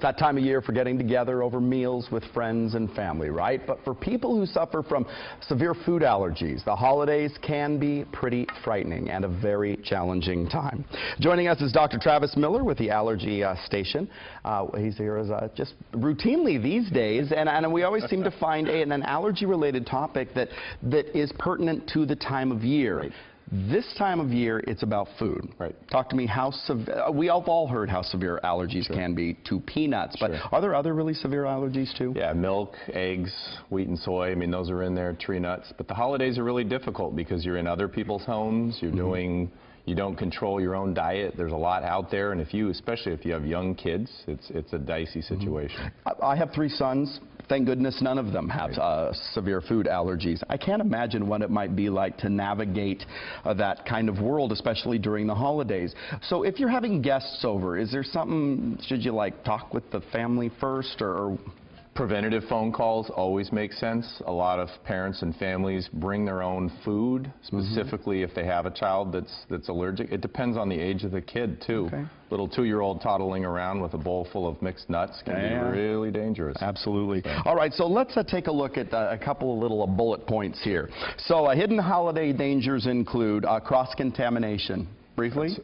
it's that time of year for getting together over meals with friends and family, right? But for people who suffer from severe food allergies, the holidays can be pretty frightening and a very challenging time. Joining us is Dr. Travis Miller with the Allergy Station. He's here as just routinely these days, and we always seem to find an allergy-related topic that is pertinent to the time of year. Right. This time of year, it's about food. Right. Talk to me how severe, we have all heard how severe allergies can be to peanuts, but are there other really severe allergies too? Yeah, milk, eggs, wheat and soy, I mean, those are in there, tree nuts. But the holidays are really difficult because you're in other people's homes, you're you don't control your own diet. There's a lot out there, and especially if you have young kids, it's a dicey situation. I have 3 sons. Thank goodness none of them have severe food allergies. I can't imagine what it might be like to navigate that kind of world, especially during the holidays. So if you're having guests over, is there something, should you like talk with the family first, or? Preventative phone calls always make sense. A lot of parents and families bring their own food, specifically if they have a child that's allergic. It depends on the age of the kid, too. Okay. Little 2-year-old toddling around with a bowl full of mixed nuts can be really dangerous. Absolutely. All right, so let's take a look at a couple of little bullet points here. So hidden holiday dangers include cross-contamination. Briefly?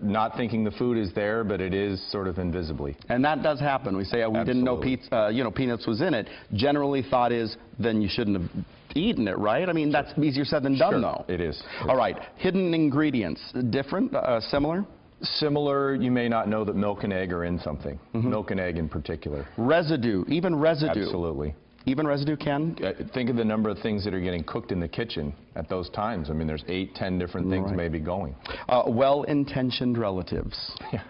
Not thinking the food is there, but it is sort of invisibly. And that does happen. We say, we didn't know peanuts was in it. Generally thought is, then you shouldn't have eaten it, right? I mean, that's easier said than done, though. It is. All right, hidden ingredients, different, similar? Similar, you may not know that milk and egg are in something. Milk and egg in particular. Residue, even residue. Absolutely. Even residue can? Think of the number of things that are getting cooked in the kitchen at those times. I mean, there's 8, 10 different things maybe going. Well-intentioned relatives. Yeah.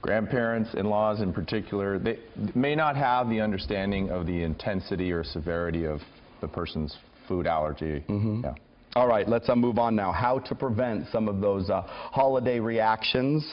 Grandparents, in-laws in particular, they may not have the understanding of the intensity or severity of the person's food allergy. Yeah. All right, let's move on now. How to prevent some of those holiday reactions.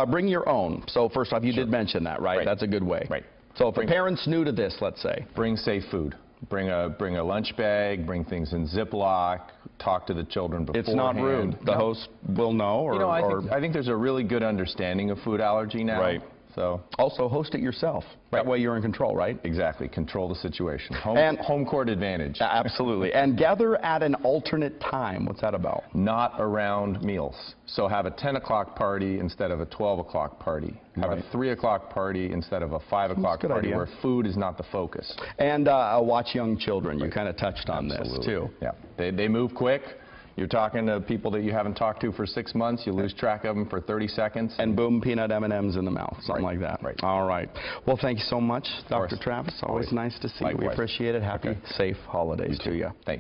Bring your own. So first off, you did mention that, right? That's a good way. Right. So for parents new to this, let's say. Bring safe food. Bring a lunch bag, bring things in Ziploc, talk to the children beforehand. It's not rude. The host will know, or... You know, I think there's a really good understanding of food allergy now. Right. So also host it yourself. That way you're in control, right? Exactly. Control the situation. Home court advantage. Absolutely. And gather at an alternate time. What's that about? Not around meals. So have a 10 o'clock party instead of a 12 o'clock party. Have a 3 o'clock party instead of a 5 o'clock party where food is not the focus. And watch young children. You kind of touched on this too. Yeah. They move quick. You're talking to people that you haven't talked to for 6 months. You lose track of them for 30 seconds. And boom, peanut M&Ms in the mouth. Something like that. Right. All right. Well, thank you so much, Dr. Travis. Always nice to see you. We appreciate it. Happy, safe holidays to you. Thanks.